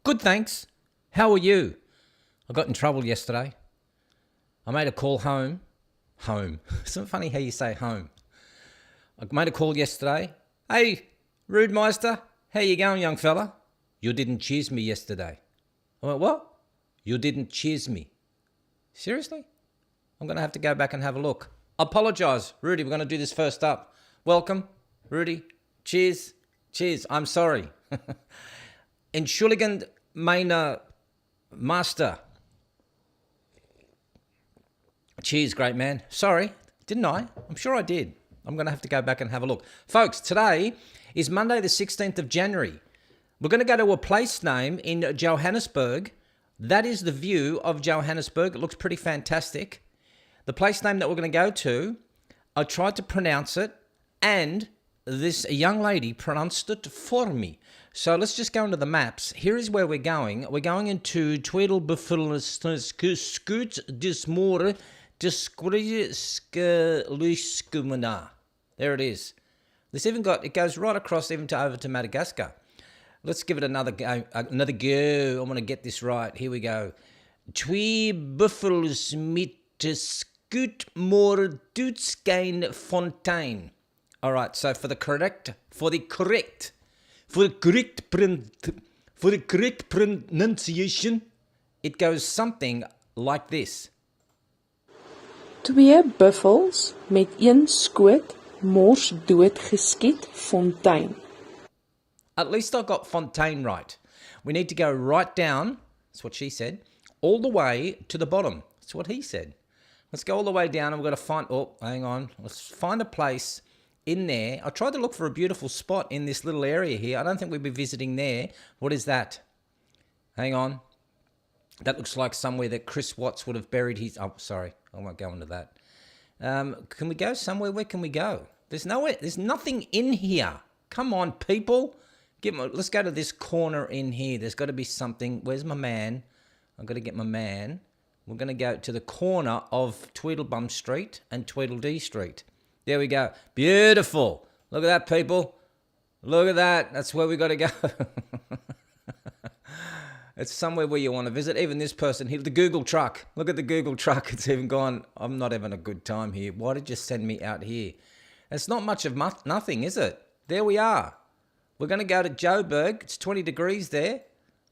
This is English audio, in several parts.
Good, thanks. How are you? I got in trouble yesterday. I made a call home. Home. Isn't it funny how you say home? I made a call yesterday. Hey, Rude Meister, how you going, young fella? You didn't cheers me yesterday. I went, what? You didn't cheers me. Seriously? I'm going to have to go back and have a look. I apologise, Rudi. We're going to do this first up. Welcome, Rudi. Cheers. Cheers. I'm sorry. Entschuldigend, meine Master. Cheers, great man. Sorry, didn't I? I'm sure I did. I'm going to have to go back and have a look. Folks, today is Monday the 16th of January. We're going to go to a place name in Johannesburg. That is the view of Johannesburg. It looks pretty fantastic. The place name that we're going to go to, I tried to pronounce it, and this young lady pronounced it for me. So let's just go into the maps. Here is where we're going. We're going into Tweedledee Dismoor. There it is. This even it goes right across even to over to Madagascar. Let's give it another go. Another go. I'm going to get this right. Here we go. Twee buffels met scoot more Duitskein fontein. All right. So for the correct pronunciation, it goes something like this. Twee buffels met een skoot mors dood geskiet fontein. At least I got fontaine right. We need to go right down, that's what she said, all the way to the bottom. That's what he said. Let's go all the way down and we've got to find, hang on. Let's find a place in there. I tried to look for a beautiful spot in this little area here. I don't think we'll be visiting there. What is that? Hang on. That looks like somewhere that Chris Watts would have buried his... Oh, sorry. I won't go into that. Can we go somewhere? Where can we go? There's nowhere. There's nothing in here. Come on, people. Let's go to this corner in here. There's got to be something. Where's my man? I've got to get my man. We're going to go to the corner of Tweedledum Street and Tweedledee Street. There we go. Beautiful. Look at that, people. Look at that. That's where we got to go. It's somewhere where you want to visit. Even this person here, the Google truck. Look at the Google truck. It's even gone, I'm not having a good time here. Why did you send me out here? It's not much of nothing, is it? There we are. We're going to go to Joburg. It's 20 degrees there.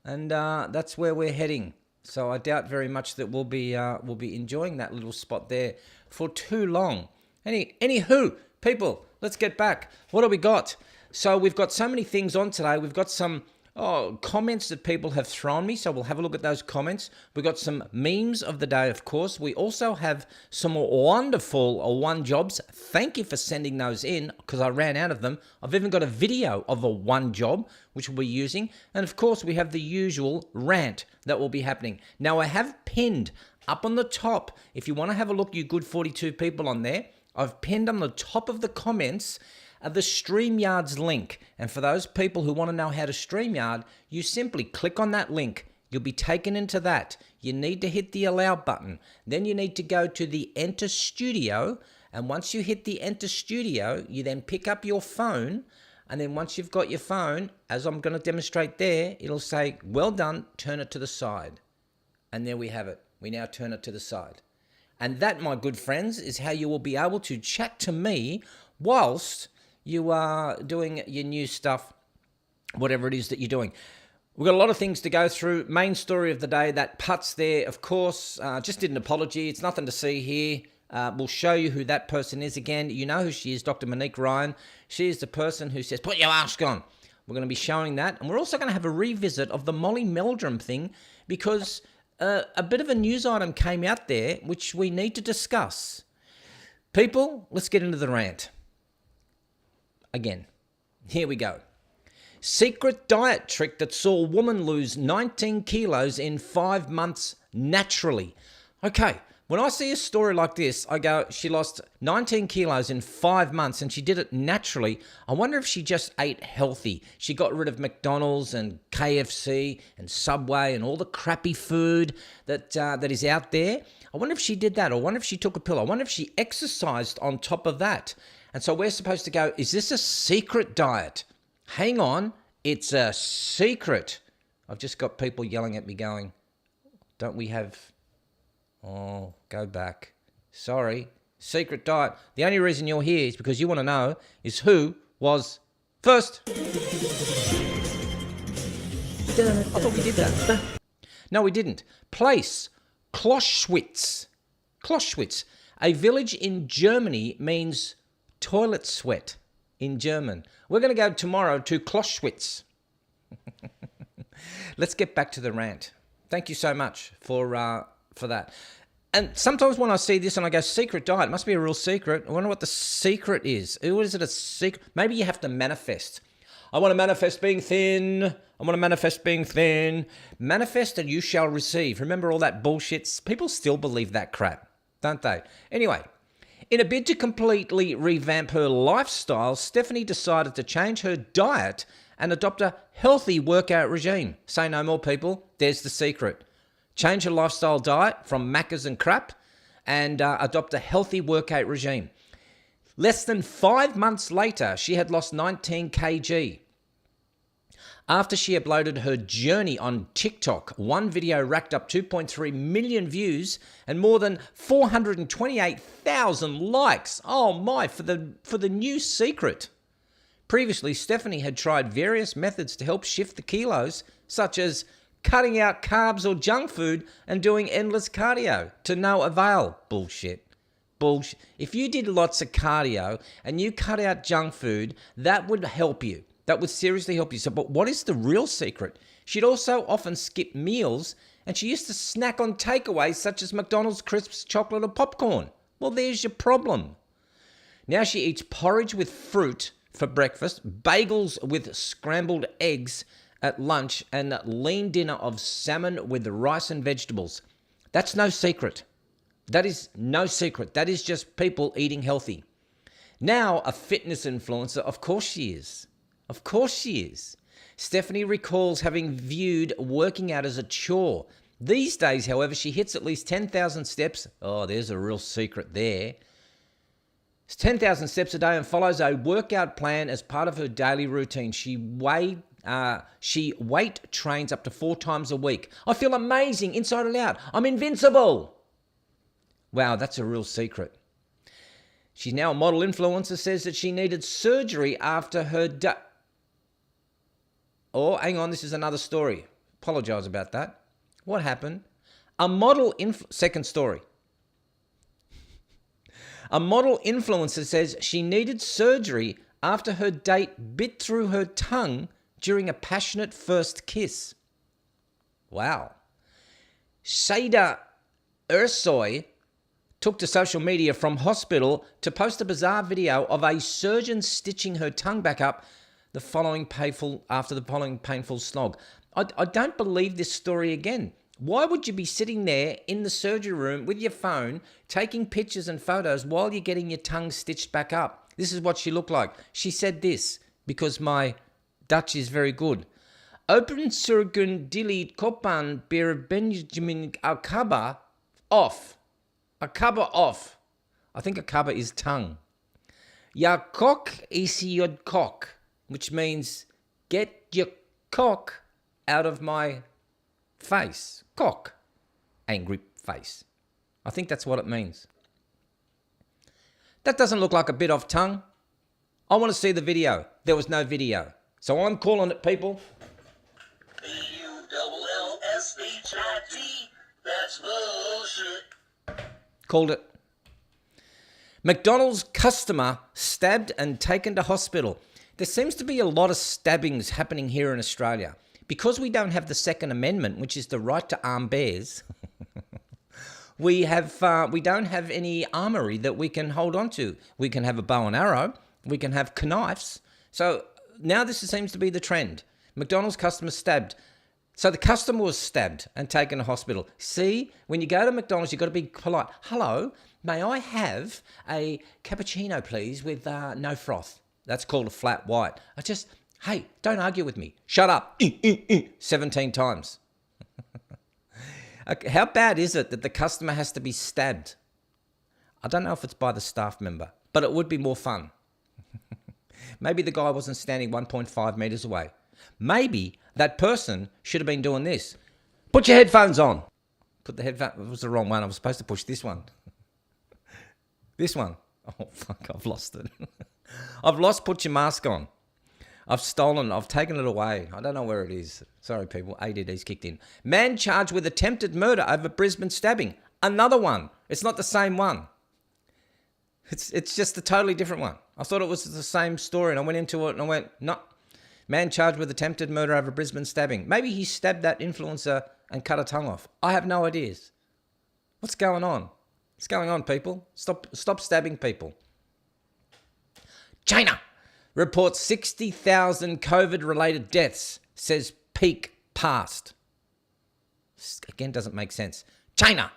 And that's where we're heading. So I doubt very much that we'll be enjoying that little spot there for too long. Anywho, people, let's get back. What do we got? So we've got so many things on today. We've got some comments that people have thrown me, so we'll have a look at those comments. We've got some memes of the day, of course. We also have some wonderful one jobs. Thank you for sending those in, because I ran out of them. I've even got a video of a one job, which we'll be using. And of course, we have the usual rant that will be happening. Now, I have pinned up on the top, if you want to have a look, you good 42 people on there, I've pinned on the top of the comments the StreamYard's link. And for those people who want to know how to StreamYard, you simply click on that link. You'll be taken into that. You need to hit the allow button. Then you need to go to the enter studio. And once you hit the enter studio, you then pick up your phone. And then once you've got your phone, as I'm going to demonstrate there, it'll say, well done, turn it to the side. And there we have it. We now turn it to the side. And that, my good friends, is how you will be able to chat to me whilst you are doing your new stuff, whatever it is that you're doing. We've got a lot of things to go through. Main story of the day, that putz there, of course, just did an apology. It's nothing to see here. We'll show you who that person is again. You know who she is, Dr. Monique Ryan. She is the person who says, put your mask on. We're going to be showing that. And we're also going to have a revisit of the Molly Meldrum thing, because a bit of a news item came out there, which we need to discuss. People, let's get into the rant. Again, here we go. Secret diet trick that saw woman lose 19 kilos in 5 months naturally. Okay, when I see a story like this, I go, she lost 19 kilos in 5 months and she did it naturally. I wonder if she just ate healthy. She got rid of McDonald's and KFC and Subway and all the crappy food that is out there. I wonder if she did that. I wonder if she took a pill. I wonder if she exercised on top of that. And so we're supposed to go, is this a secret diet? Hang on, it's a secret. I've just got people yelling at me going, don't we have... Oh, go back. Sorry. Secret diet. The only reason you're here is because you want to know is who was first. I thought we did that. No, we didn't. Place. Kloschwitz. Kloschwitz. A village in Germany means toilet sweat in German. We're going to go tomorrow to Kloschwitz. Let's get back to the rant. Thank you so much for that. And sometimes when I see this and I go, secret diet, it must be a real secret. I wonder what the secret is. Is it a secret? Maybe you have to manifest. I want to manifest being thin. I want to manifest being thin. Manifest and you shall receive. Remember all that bullshit? People still believe that crap, don't they? Anyway, in a bid to completely revamp her lifestyle, Stephanie decided to change her diet and adopt a healthy workout regime. Say no more, people. There's the secret. Change her lifestyle diet from Maccas and crap and adopt a healthy workout regime. Less than 5 months later, she had lost 19 kg. After she uploaded her journey on TikTok, one video racked up 2.3 million views and more than 428,000 likes. Oh my, for the new secret. Previously, Stephanie had tried various methods to help shift the kilos, such as cutting out carbs or junk food and doing endless cardio to no avail. Bullshit. Bullshit. If you did lots of cardio and you cut out junk food, that would help you. That would seriously help you. So, but what is the real secret? She'd also often skip meals and she used to snack on takeaways such as McDonald's crisps, chocolate or popcorn. Well, there's your problem. Now she eats porridge with fruit for breakfast, bagels with scrambled eggs at lunch, and a lean dinner of salmon with rice and vegetables. That's no secret. That is no secret. That is just people eating healthy. Now, a fitness influencer, of course she is. Of course she is. Stephanie recalls having viewed working out as a chore. These days, however, she hits at least 10,000 steps. Oh, there's a real secret there. It's 10,000 steps a day and follows a workout plan as part of her daily routine. She weight trains up to 4 times a week. I feel amazing inside and out. I'm invincible. Wow, that's a real secret. She's now a model influencer, says that she needed surgery after her... Oh, hang on, this is another story. Apologise about that. What happened? Second story. A model influencer says she needed surgery after her date bit through her tongue during a passionate first kiss. Wow. Shada Ursoy took to social media from hospital to post a bizarre video of a surgeon stitching her tongue back up after the following painful slog. I don't believe this story again. Why would you be sitting there in the surgery room with your phone, taking pictures and photos while you're getting your tongue stitched back up? This is what she looked like. She said this, because my Dutch is very good. Open surgen dili kopan bir Benjamin akaba off. Akaba off. I think akaba is tongue. Ja kok is your cock, which means get your cock out of my face. Cock. Angry face. I think that's what it means. That doesn't look like a bit of tongue. I want to see the video. There was no video. So I'm calling it, people. B-U-L-L-S-H-I-T. That's bullshit. Called it. McDonald's customer stabbed and taken to hospital. There seems to be a lot of stabbings happening here in Australia. Because we don't have the Second Amendment, which is the right to arm bears, we don't have any armory that we can hold on to. We can have a bow and arrow. We can have knives. So now this seems to be the trend. McDonald's customer stabbed. So the customer was stabbed and taken to hospital. See, when you go to McDonald's, you've got to be polite. Hello, may I have a cappuccino, please, with no froth? That's called a flat white. Hey, don't argue with me. Shut up. 17 times. How bad is it that the customer has to be stabbed? I don't know if it's by the staff member, but it would be more fun. Maybe the guy wasn't standing 1.5 meters away. Maybe that person should have been doing this. Put your headphones on. Put the headphones, it was the wrong one. I was supposed to push this one. This one. Oh, fuck, I've lost it. I've lost put your mask on. I've taken it away. I don't know where it is. Sorry, people. ADD's kicked in. Man charged with attempted murder over Brisbane stabbing. Another one. It's not the same one. It's just a totally different one. I thought it was the same story, and I went into it and I went, no. Man charged with attempted murder over Brisbane stabbing. Maybe he stabbed that influencer and cut a tongue off. I have no ideas. What's going on? What's going on, people? Stop stabbing people. China reports 60,000 COVID-related deaths, says peak past. Again, doesn't make sense. China,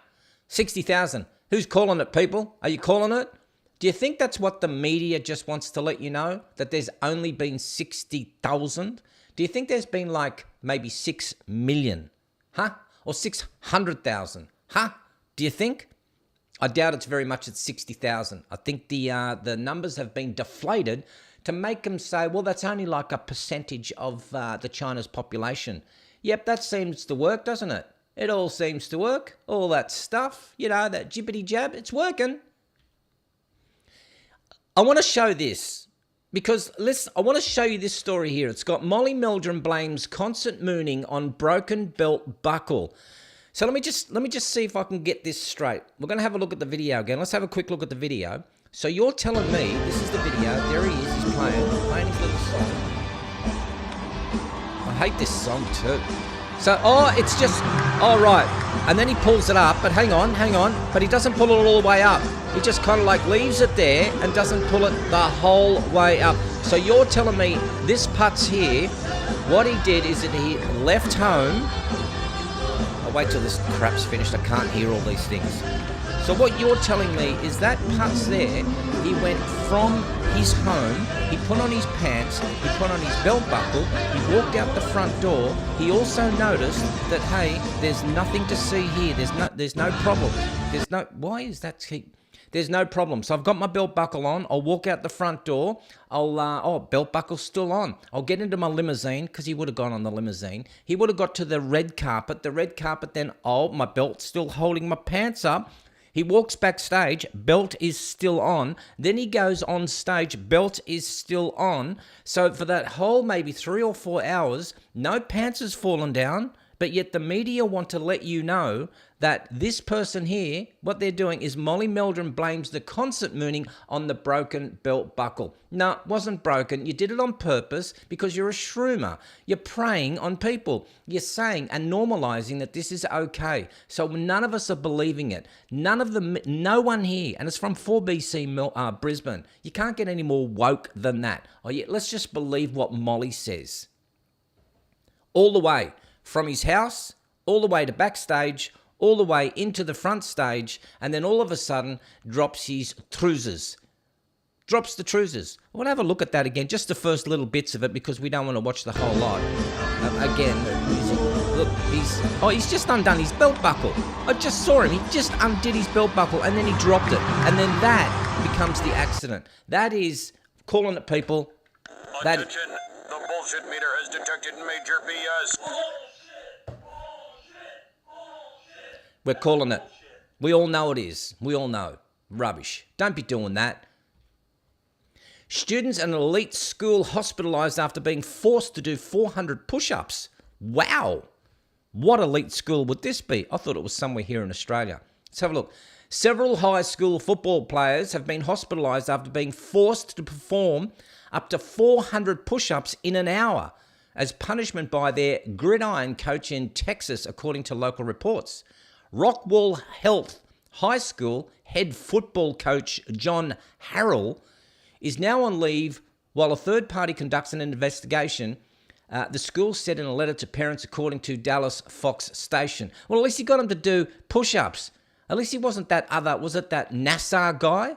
60,000. Who's calling it, people? Are you calling it? Do you think that's what the media just wants to let you know? That there's only been 60,000? Do you think there's been like maybe 6 million? Huh? Or 600,000? Huh? Do you think? I doubt it's very much at 60,000. I think the numbers have been deflated to make them say, well, that's only like a percentage of the China's population. Yep, that seems to work, doesn't it? It all seems to work. All that stuff, that jibbity jab, it's working. I want to show this because I want to show you this story here. It's got Molly Meldrum blames concert mooning on broken belt buckle. So let me just see if I can get this straight. We're going to have a look at the video again. Let's have a quick look at the video. So you're telling me, this is the video, there he is, he's playing his little song. I hate this song too. So, it's just, right. And then he pulls it up, but hang on. But he doesn't pull it all the way up. He just kind of like leaves it there and doesn't pull it the whole way up. So you're telling me this putz here, what he did is that he left home. I'll wait till this crap's finished. I can't hear all these things. So what you're telling me is that putz there, he went from his home, he put on his pants, he put on his belt buckle, he walked out the front door. He also noticed that, hey, there's nothing to see here. There's no problem. Why is that? There's no problem. So I've got my belt buckle on. I'll walk out the front door. Belt buckle's still on. I'll get into my limousine because he would have gone on the limousine. He would have got to the red carpet. The red carpet then, my belt's still holding my pants up. He walks backstage, belt is still on. Then he goes on stage, belt is still on. So for that whole maybe 3 or 4 hours, no pants has fallen down. But yet the media want to let you know that this person here, what they're doing is Molly Meldrum blames the concert mooning on the broken belt buckle. No, it wasn't broken. You did it on purpose because you're a shroomer. You're preying on people. You're saying and normalizing that this is okay. So none of us are believing it. No one here, and it's from 4BC Brisbane. You can't get any more woke than that. Let's just believe what Molly says. All the way from his house, all the way to backstage, all the way into the front stage, and then all of a sudden drops his trousers. Drops the trousers. I want to have a look at that again, just the first little bits of it, because we don't want to watch the whole lot. Again, the music. Look, he's just undone his belt buckle. I just saw him. He just undid his belt buckle, and then he dropped it. And then that becomes the accident. That is, calling it, people. Attention, the bullshit meter has detected major BS. We're calling it. We all know it is. We all know. Rubbish. Don't be doing that. Students in an elite school hospitalised after being forced to do 400 push-ups. Wow. What elite school would this be? I thought it was somewhere here in Australia. Let's have a look. Several high school football players have been hospitalised after being forced to perform up to 400 push-ups in an hour as punishment by their gridiron coach in Texas, according to local reports. Rockwall Health High School head football coach John Harrell is now on leave while a third party conducts an investigation. The school said in a letter to parents, according to Dallas Fox Station. Well, at least he got him to do push-ups. At least he wasn't that other, was it that NASA guy?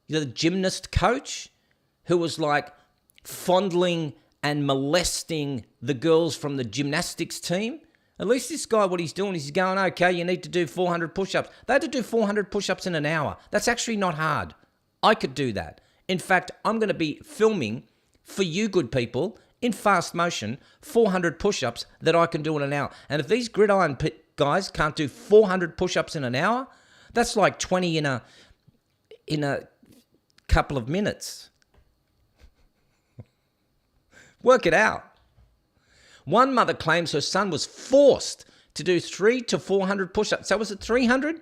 The gymnast coach who was like fondling and molesting the girls from the gymnastics team? At least this guy, what he's doing is he's going, okay, you need to do 400 push-ups. They had to do 400 push-ups in an hour. That's actually not hard. I could do that. In fact, I'm going to be filming for you good people in fast motion 400 push-ups that I can do in an hour. And if these gridiron guys can't do 400 push-ups in an hour, that's like 20 in a couple of minutes. Work it out. One mother claims her son was forced to do 300 to 400 push-ups. So was it 300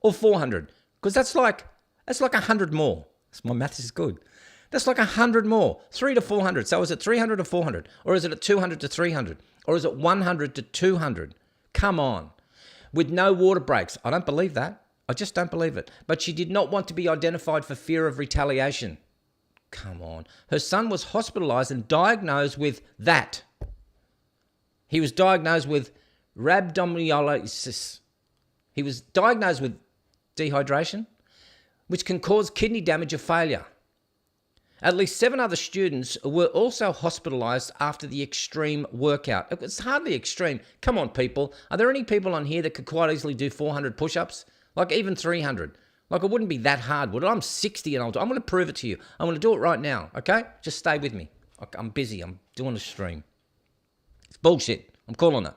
or 400? Because that's like 100 more. My math is good. That's like 100 more. 300 to 400. So is it 300 to 400? Or is it at 200 to 300? Or is it 100 to 200? Come on. With no water breaks. I don't believe that. I just don't believe it. But she did not want to be identified for fear of retaliation. Come on. Her son was hospitalized and diagnosed with that. He was diagnosed with rhabdomyolysis. He was diagnosed with dehydration, which can cause kidney damage or failure. At least 7 other students were also hospitalized after the extreme workout. It's hardly extreme. Come on, people. Are there any people on here that could quite easily do 400 push-ups? Like even 300? Like it wouldn't be that hard, would it? I'm 60 and I'm going to prove it to you. I'm going to do it right now, okay? Just stay with me. I'm busy. I'm doing a stream. It's bullshit. I'm calling it.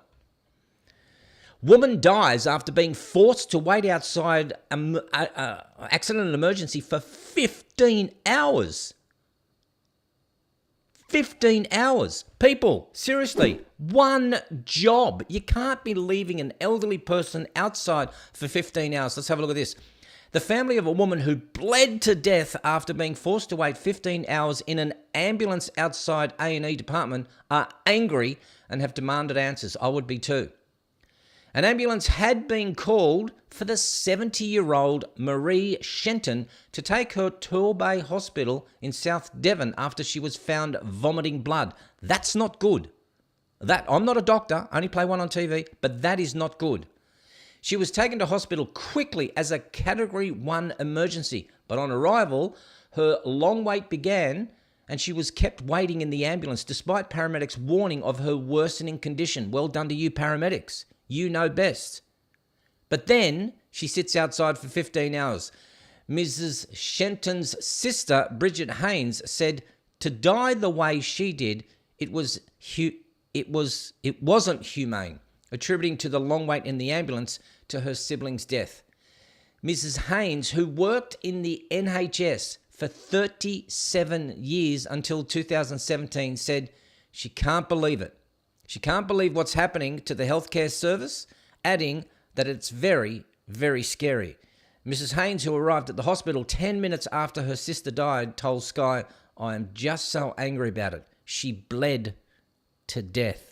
Woman dies after being forced to wait outside accident and emergency for 15 hours. 15 hours. People, seriously, one job. You can't be leaving an elderly person outside for 15 hours. Let's have a look at this. The family of a woman who bled to death after being forced to wait 15 hours in an ambulance outside A&E department are angry and have demanded answers. I would be too. An ambulance had been called for the 70-year-old Marie Shenton to take her to Torbay Hospital in South Devon after she was found vomiting blood. That's not good. I'm not a doctor, I only play one on TV, but that is not good. She was taken to hospital quickly as a Category 1 emergency, but on arrival, her long wait began and she was kept waiting in the ambulance despite paramedics' warning of her worsening condition. Well done to you, paramedics. You know best. But then she sits outside for 15 hours. Mrs. Shenton's sister, Bridget Haynes, said to die the way she did, it wasn't humane, attributing to the long wait in the ambulance to her sibling's death. Mrs. Haynes, who worked in the NHS for 37 years until 2017, said she can't believe it. She can't believe what's happening to the healthcare service, adding that it's very, very scary. Mrs. Haynes, who arrived at the hospital 10 minutes after her sister died, told Sky, "I am just so angry about it. She bled to death."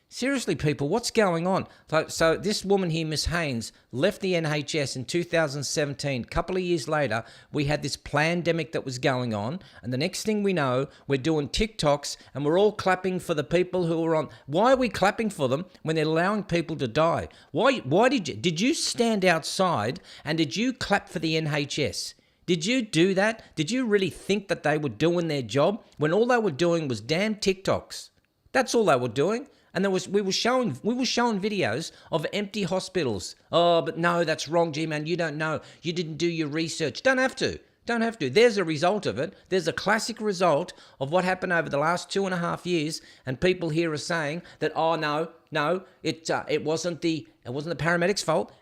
Seriously, people, what's going on? So this woman here, Miss Haynes, left the NHS in 2017. A couple of years later, we had this pandemic that was going on. And the next thing we know, we're doing TikToks and we're all clapping for the people who are on. Why are we clapping for them when they're allowing people to die? Why did you stand outside and did you clap for the NHS? Did you do that? Did you really think that they were doing their job when all they were doing was damn TikToks? That's all they were doing. And we were showing videos of empty hospitals. Oh, but no, that's wrong, G-Man. You don't know. You didn't do your research. Don't have to. There's a result of it. There's a classic result of what happened over the last 2.5 years. And people here are saying that, oh no, it wasn't the paramedics' fault.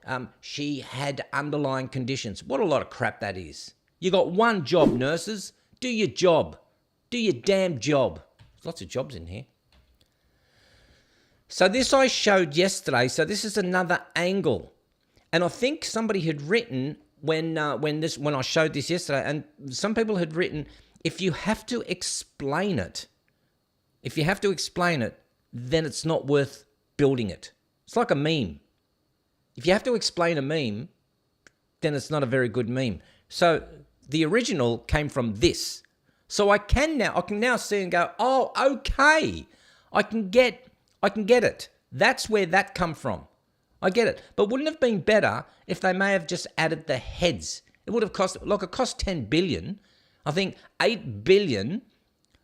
She had underlying conditions. What a lot of crap that is. You got one job, nurses. Do your job. Do your damn job. There's lots of jobs in here. So this I showed yesterday. So this is another angle, and I think somebody had written when I showed this yesterday, and some people had written, if you have to explain it, then it's not worth building it. It's like a meme. If you have to explain a meme, then it's not a very good meme. So the original came from this. So I can now see and go, oh, okay, I can get it. That's where that come from. I get it. But wouldn't it have been better if they may have just added the heads? It would have cost 10 billion. I think 8 billion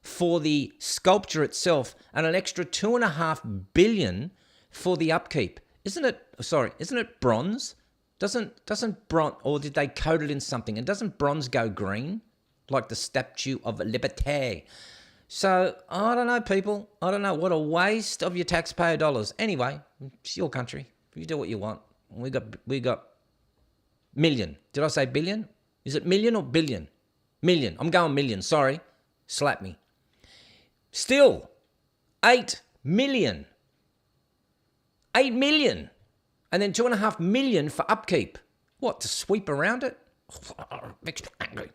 for the sculpture itself and an extra 2.5 billion for the upkeep. Isn't it bronze? Doesn't bronze, or did they coat it in something? And doesn't bronze go green? Like the Statue of Liberté. So, I don't know, people. I don't know. What a waste of your taxpayer dollars. Anyway, it's your country. You do what you want. We got million. Did I say billion? Is it million or billion? Million. I'm going million. Sorry. Slap me. Still, 8 million. 8 million. And then 2.5 million for upkeep. What, to sweep around it? Makes me angry.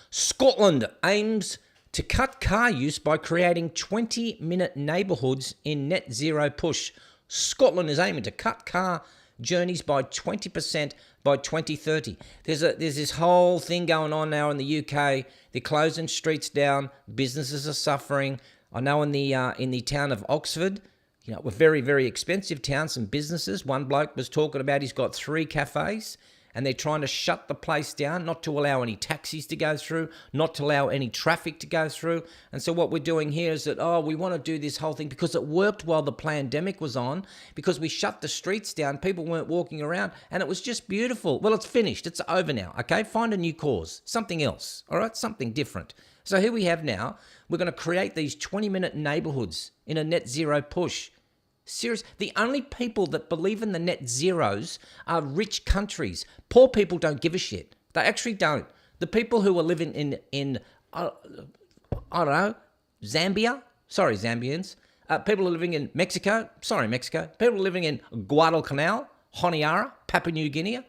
Scotland aims to cut car use by creating 20-minute neighbourhoods in net zero push. Scotland is aiming to cut car journeys by 20% by 2030. There's this whole thing going on now in the UK. They're closing streets down. Businesses are suffering. I know in the town of Oxford, you know, a very, very expensive town, some businesses. One bloke was talking about he's got 3 cafes and they're trying to shut the place down, not to allow any taxis to go through, not to allow any traffic to go through. And so what we're doing here is that, we want to do this whole thing because it worked while the pandemic was on, because we shut the streets down, people weren't walking around, and it was just beautiful. Well, it's finished. It's over now, okay? Find a new cause, something else, all right? Something different. So here we have now, we're going to create these 20-minute neighbourhoods in a net zero push. Serious. The only people that believe in the net zeros are rich countries. Poor people don't give a shit. They actually don't. The people who are living in I don't know, Zambia. Sorry, Zambians. People are living in Mexico. Sorry, Mexico. People are living in Guadalcanal, Honiara, Papua New Guinea.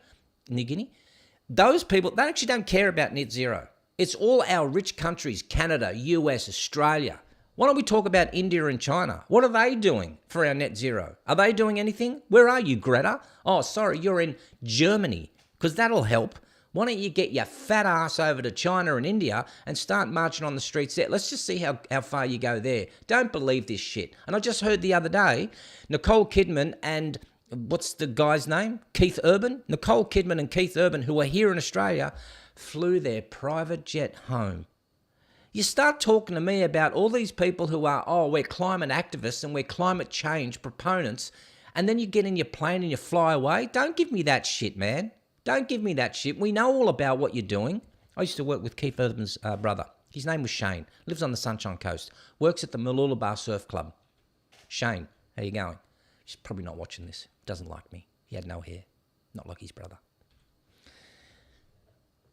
Those people, they actually don't care about net zero. It's all our rich countries, Canada, US, Australia. Why don't we talk about India and China? What are they doing for our net zero? Are they doing anything? Where are you, Greta? Oh, sorry, you're in Germany, because that'll help. Why don't you get your fat ass over to China and India and start marching on the streets there? Let's just see how far you go there. Don't believe this shit. And I just heard the other day, Nicole Kidman and, what's the guy's name? Keith Urban? Nicole Kidman and Keith Urban, who are here in Australia, flew their private jet home. You start talking to me about all these people who are, we're climate activists and we're climate change proponents, and then you get in your plane and you fly away. Don't give me that shit, man. Don't give me that shit. We know all about what you're doing. I used to work with Keith Urban's brother. His name was Shane. Lives on the Sunshine Coast. Works at the Mooloolaba Surf Club. Shane, how you going? He's probably not watching this. Doesn't like me. He had no hair. Not like his brother.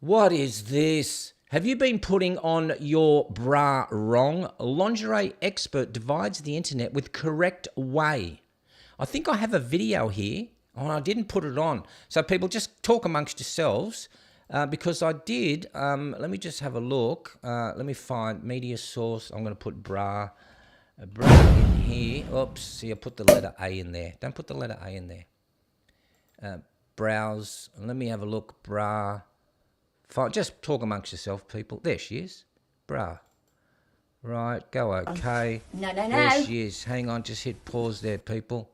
What is this? Have you been putting on your bra wrong? Lingerie expert divides the internet with correct way. I think I have a video here. Oh, I didn't put it on. So people, just talk amongst yourselves because I did. Let me just have a look. Let me find media source. I'm going to put bra in here. Oops, see, I put the letter A in there. Don't put the letter A in there. Browse. Let me have a look. Bra. Fine. Just talk amongst yourself, people. There she is. Bra. Right, go okay. No. There she is. Hang on, just hit pause there, people.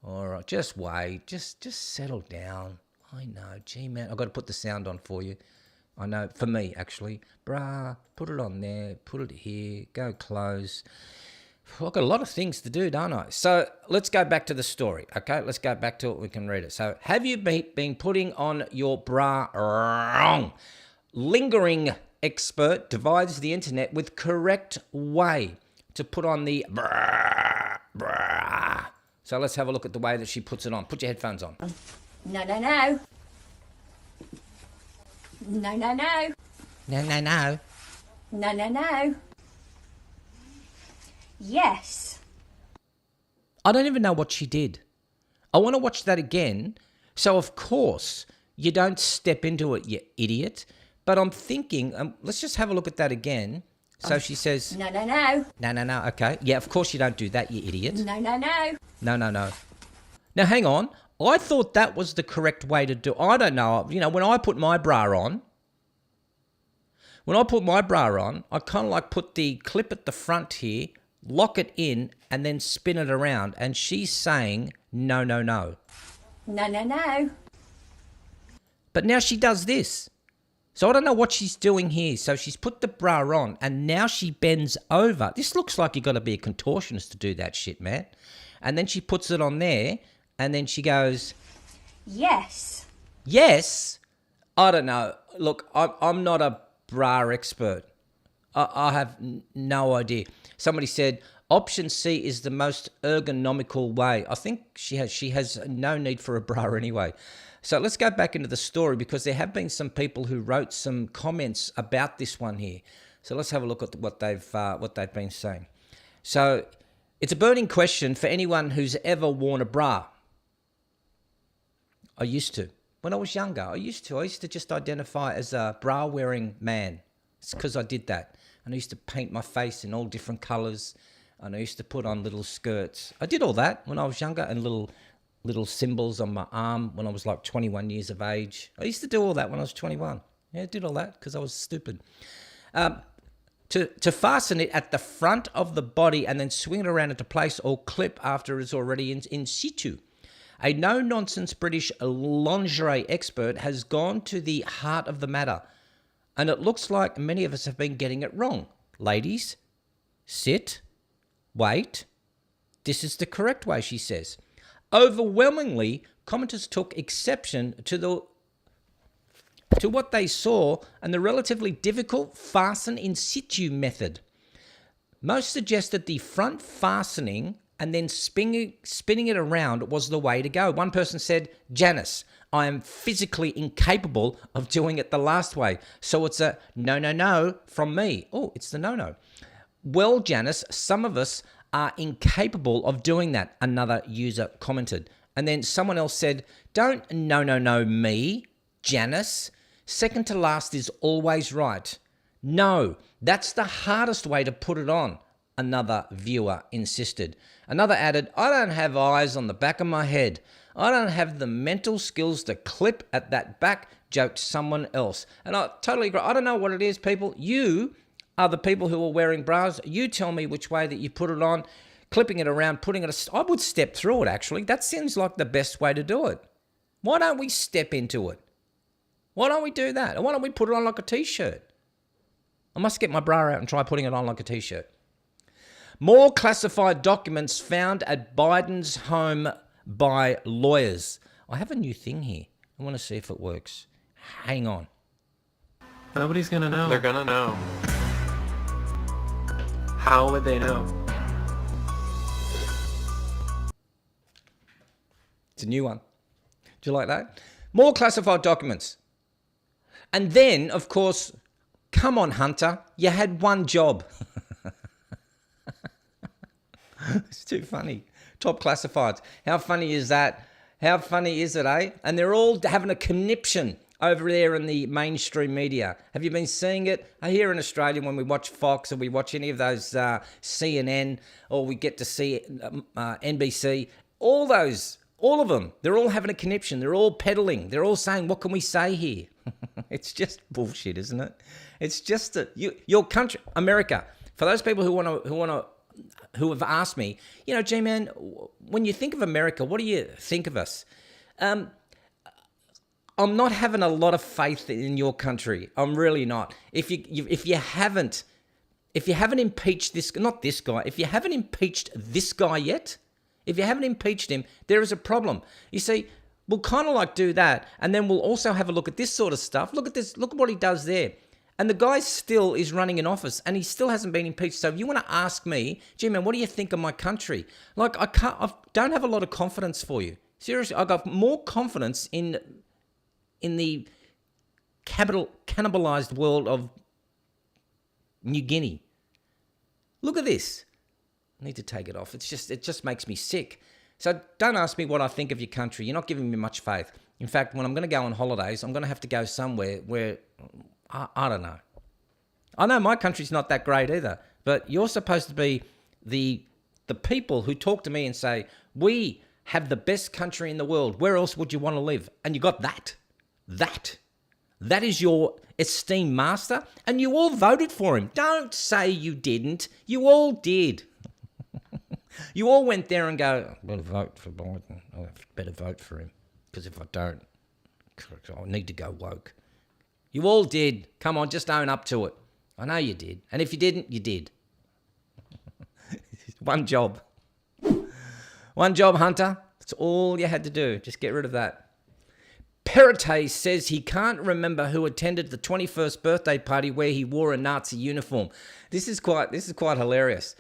All right, just wait. Just settle down. I know. Gee, man, I've got to put the sound on for you. I know, for me, actually. Bra, put it on there. Put it here. Go close. I've got a lot of things to do, don't I? So let's go back to the story, okay? Let's go back to it. We can read it. So have you been putting on your bra wrong? Lingering expert divides the internet with correct way to put on the bra. So let's have a look at the way that she puts it on. Put your headphones on. No. No. Yes. I don't even know what she did. I want to watch that again. So, of course, you don't step into it, you idiot. But I'm thinking, let's just have a look at that again. So she says... No. No. Okay. Yeah, of course you don't do that, you idiot. No. No. Now, hang on. I thought that was the correct way to do... I don't know. You know, when I put my bra on... I kind of like put the clip at the front here, lock it in, and then spin it around. And she's saying, no. No. But now she does this. So I don't know what she's doing here. So she's put the bra on, and now she bends over. This looks like you've got to be a contortionist to do that shit, man. And then she puts it on there, and then she goes... Yes. Yes? I don't know. Look, I'm not a bra expert. I have no idea. Somebody said option C is the most ergonomical way. I think she has no need for a bra anyway. So let's go back into the story because there have been some people who wrote some comments about this one here. So let's have a look at what they've been saying. So it's a burning question for anyone who's ever worn a bra. I used to. When I was younger, I used to just identify as a bra-wearing man. It's because I did that. And I used to paint my face in all different colours. And I used to put on little skirts. I did all that when I was younger, and little symbols on my arm when I was like 21 years of age. I used to do all that when I was 21. Yeah, I did all that because I was stupid. To fasten it at the front of the body and then swing it around into place or clip after it's already in situ. A no-nonsense British lingerie expert has gone to the heart of the matter, and it looks like many of us have been getting it wrong. Ladies, sit, wait. This is the correct way, she says. Overwhelmingly, commenters took exception to what they saw and the relatively difficult fasten in situ method. Most suggested the front fastening and then spinning it around was the way to go. One person said, Janice, I am physically incapable of doing it the last way. So it's a no from me. Oh, it's the no. Well, Janice, some of us are incapable of doing that, another user commented. And then someone else said, don't no me, Janice. Second to last is always right. No, that's the hardest way to put it on, another viewer insisted. Another added, I don't have eyes on the back of my head. I don't have the mental skills to clip at that back, joked someone else. And I totally agree. I don't know what it is, people. You are the people who are wearing bras. You tell me which way that you put it on, clipping it around, putting it... I would step through it, actually. That seems like the best way to do it. Why don't we step into it? Why don't we do that? Or why don't we put it on like a T-shirt? I must get my bra out and try putting it on like a T-shirt. More classified documents found at Biden's home by lawyers. I have a new thing here. I want to see if it works. Hang on. Nobody's gonna know. They're gonna know. How would they know? It's a new one. Do you like that? More classified documents. And then, of course, come on, Hunter, you had one job. It's too funny. Top classifieds. How funny is that? How funny is it, eh? And they're all having a conniption over there in the mainstream media. Have you been seeing it? Here in Australia, when we watch Fox or we watch any of those CNN, or we get to see NBC, all of them, they're all having a conniption. They're all peddling. They're all saying, what can we say here? It's just bullshit, isn't it? It's just your country, America. For those people who have asked me, G-Man, when you think of America, what do you think of us? I'm not having a lot of faith in your country. I'm really not. If you haven't impeached this, not this guy, if you haven't impeached this guy yet, if you haven't impeached him, there is a problem. You see, we'll kind of like do that, and then we'll also have a look at this sort of stuff. Look at this. Look at what he does there. And the guy still is running in office, and he still hasn't been impeached. So if you want to ask me, gee, man, what do you think of my country? Like, I don't have a lot of confidence for you. Seriously, I've got more confidence in the cannibalized world of New Guinea. Look at this. I need to take it off. It just makes me sick. So don't ask me what I think of your country. You're not giving me much faith. In fact, when I'm going to go on holidays, I'm going to have to go somewhere where... I don't know. I know my country's not that great either, but you're supposed to be the people who talk to me and say, we have the best country in the world. Where else would you want to live? And you got that. That is your esteemed master, and you all voted for him. Don't say you didn't. You all did. You all went there and go, I better vote for Biden. I better vote for him, because if I don't, I need to go woke. You all did. Come on, just own up to it. I know you did. And if you didn't, you did. One job. One job, Hunter. That's all you had to do. Just get rid of that. Perrottet says he can't remember who attended the 21st birthday party where he wore a Nazi uniform. This is quite hilarious.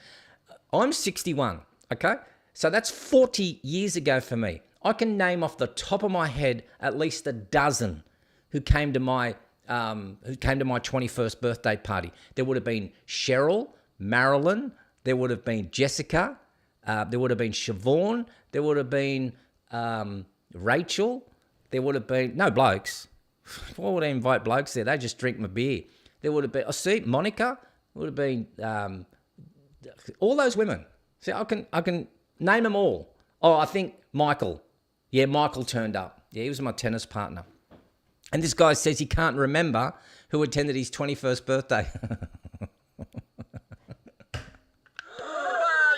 I'm 61, okay? So that's 40 years ago for me. I can name off the top of my head at least a dozen who came to my 21st birthday party. There would have been Cheryl, Marilyn, there would have been Jessica, there would have been Siobhan, there would have been Rachel, there would have been, no blokes. Why would I invite blokes there? They just drink my beer. There would have been, Monica, would have been all those women. See, I can name them all. Oh, I think Michael. Yeah, Michael turned up. Yeah, he was my tennis partner. And this guy says he can't remember who attended his 21st birthday. Ah,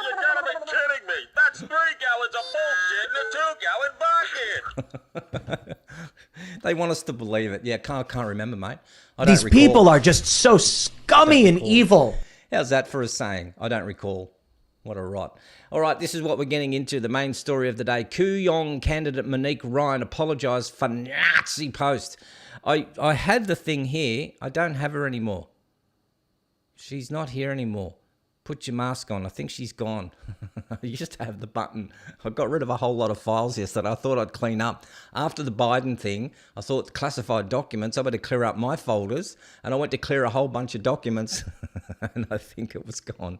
you gotta be kidding me. That's 3 gallons of bullshit in a 2-gallon bucket. They want us to believe it. Yeah, can't remember, mate. I don't These recall. people are just so scummy and evil. How's that for a saying? I don't recall. What a rot. All right, this is what we're getting into, the main story of the day. Kooyong candidate Monique Ryan apologised for Nazi post. I had the thing here. I don't have her anymore. She's not here anymore. Put your mask on. I think she's gone. I used to have the button. I got rid of a whole lot of files yesterday. I thought I'd clean up. After the Biden thing, I thought classified documents, I better clear up my folders. And I went to clear a whole bunch of documents. And I think it was gone.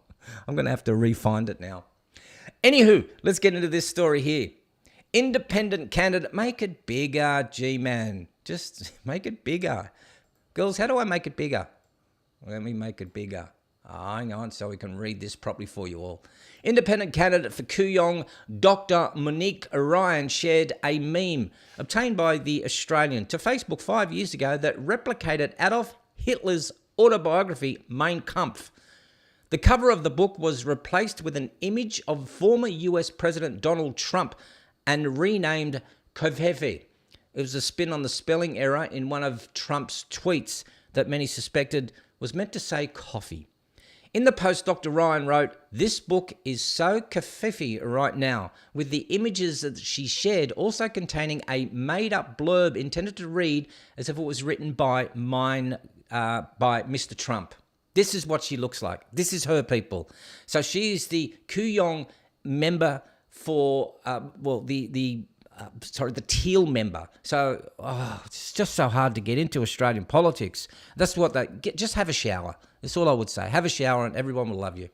I'm going to have to re-find it now. Anywho, let's get into this story here. Independent candidate, make it bigger, G-man. Just make it bigger. Girls, how do I make it bigger? Let me make it bigger. Hang on so we can read this properly for you all. Independent candidate for Kooyong, Dr. Monique Ryan, shared a meme obtained by The Australian to Facebook 5 years ago that replicated Adolf Hitler's autobiography, Mein Kampf. The cover of the book was replaced with an image of former US President Donald Trump and renamed Kovhefe. It was a spin on the spelling error in one of Trump's tweets that many suspected was meant to say coffee. In the post, Dr. Ryan wrote, "This book is so covfefe right now," with the images that she shared also containing a made-up blurb intended to read as if it was written by Mr. Trump. This is what she looks like. This is her, people. So she is the Kooyong member for, the Teal member. So it's just so hard to get into Australian politics. That's what just have a shower. That's all I would say. Have a shower and everyone will love you.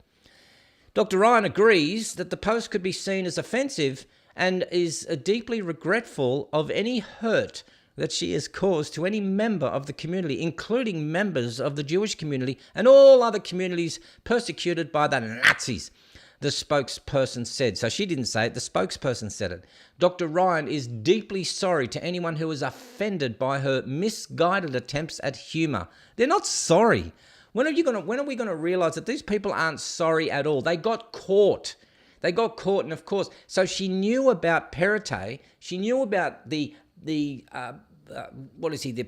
Dr. Ryan agrees that the post could be seen as offensive and is deeply regretful of any hurt that she has caused to any member of the community, including members of the Jewish community and all other communities persecuted by the Nazis, the spokesperson said. So she didn't say it, the spokesperson said it. Dr. Ryan is deeply sorry to anyone who was offended by her misguided attempts at humour. They're not sorry. When are we going to realise that these people aren't sorry at all? They got caught. And of course, so she knew about Perrottet. She knew about the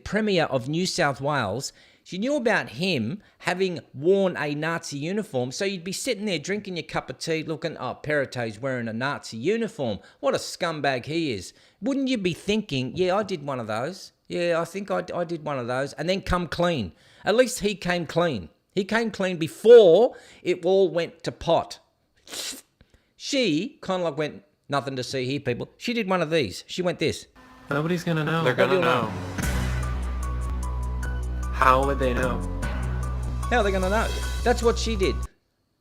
Premier of New South Wales. She knew about him having worn a Nazi uniform. So you'd be sitting there drinking your cup of tea looking, oh, Perrottet's wearing a Nazi uniform. What a scumbag he is. Wouldn't you be thinking, yeah, I did one of those. Yeah, I think I did one of those. And then come clean. At least he came clean. He came clean before it all went to pot. She kind of like went, nothing to see here, people. She did one of these. She went this. Nobody's gonna know. They're gonna know. How would they know? How are they going to know? That's what she did.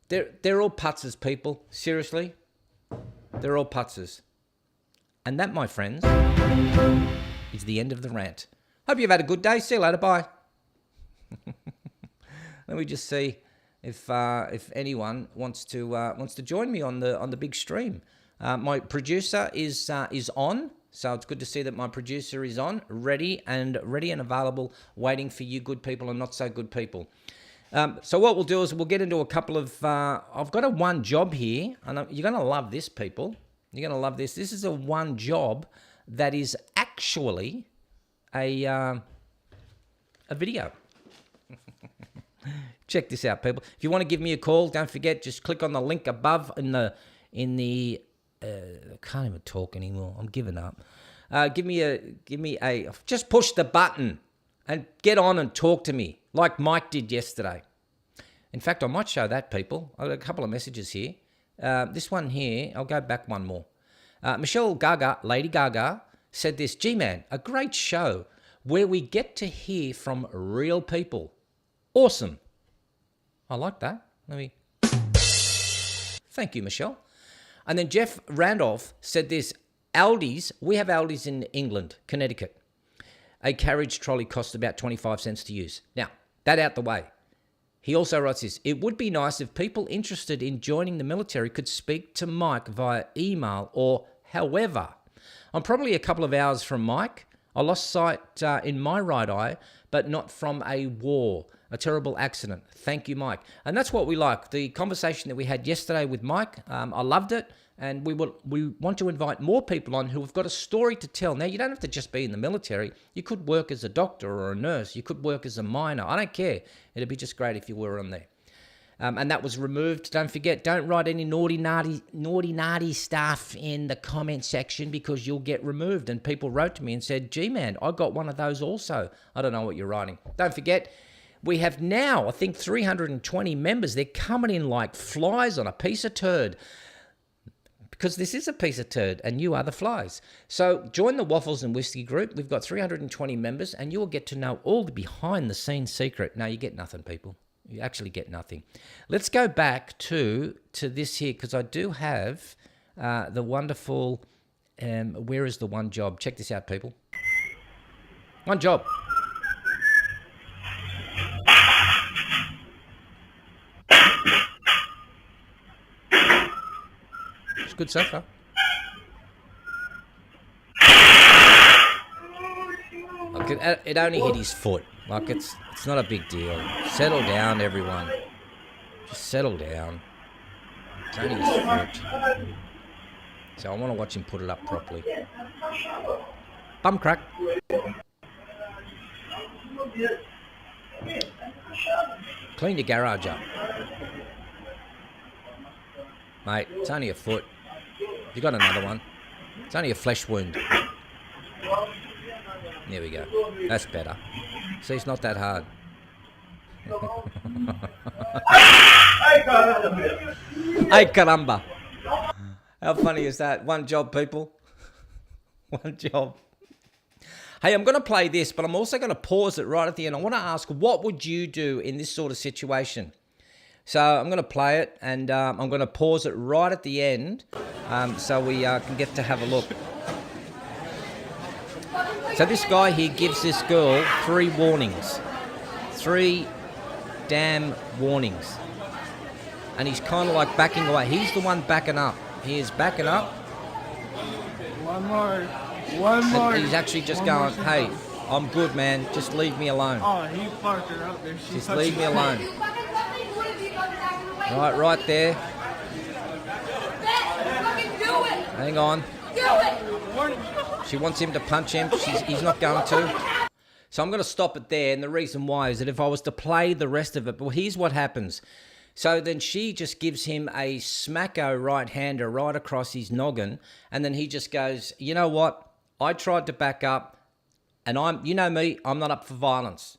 They're all putzers, people. Seriously. They're all putzers. And that, my friends, is the end of the rant. Hope you've had a good day. See you later. Bye. Let me just see if anyone wants to join me on the big stream. My producer is on. So it's good to see that my producer is on, ready and available, waiting for you good people and not so good people. So what we'll do is we'll get into a couple of... I've got a one job here, and you're going to love this, people. You're going to love this. This is a one job that is actually a video. Check this out, people. If you want to give me a call, don't forget, just click on the link above in the I can't even talk anymore. I'm giving up. Give me a. Just push the button and get on and talk to me like Mike did yesterday. In fact, I might show that, people. I've got a couple of messages here. This one here, I'll go back one more. Michelle Gaga, Lady Gaga, said this, G-Man, a great show where we get to hear from real people. Awesome. I like that. Thank you, Michelle. And then Jeff Randolph said this, Aldi's, we have Aldi's in England, Connecticut. A carriage trolley costs about 25 cents to use. Now, that out the way. He also writes this, it would be nice if people interested in joining the military could speak to Mike via email or however. I'm probably a couple of hours from Mike. I lost sight in my right eye, but not from a war, a terrible accident. Thank you, Mike. And that's what we like. The conversation that we had yesterday with Mike, I loved it. And we want to invite more people on who have got a story to tell. Now, you don't have to just be in the military. You could work as a doctor or a nurse. You could work as a miner. I don't care. It'd be just great if you were on there. And that was removed. Don't forget, don't write any naughty, naughty stuff in the comment section because you'll get removed. And people wrote to me and said, G-Man, I got one of those also. I don't know what you're writing. Don't forget, we have now, I think, 320 members. They're coming in like flies on a piece of turd. Because this is a piece of turd and you are the flies. So join the Waffles and Whisky group. We've got 320 members and you will get to know all the behind-the-scenes secret. No, you get nothing, people. You actually get nothing. Let's go back to this here because I do have the wonderful, where is the one job? Check this out, people. One job. It's good so far. Look, it only hit his foot. Like, it's not a big deal. Settle down, everyone. Just settle down. It's only his foot. So I want to watch him put it up properly. Bum crack. Clean your garage up. Mate, it's only a foot. You got another one. It's only a flesh wound. There we go. That's better. See, it's not that hard. Ay caramba. How funny is that? One job, people. One job. Hey, I'm going to play this, but I'm also going to pause it right at the end. I want to ask, what would you do in this sort of situation? So I'm going to play it, and I'm going to pause it right at the end so we can get to have a look. So this guy here gives this girl 3 warnings. 3 damn warnings. And he's kind of like backing away. He's the one backing up. He is backing up. One more. And he's actually just going, hey, I'm good, man. Just leave me alone. Oh, he parked her up there. Just leave me alone. Right there. Hang on. She wants him to punch him. He's not going to. So I'm going to stop it there. And the reason why is that if I was to play the rest of it, well, here's what happens. So then she just gives him a smacko right-hander right across his noggin. And then he just goes, you know what? I tried to back up. And you know me, I'm not up for violence.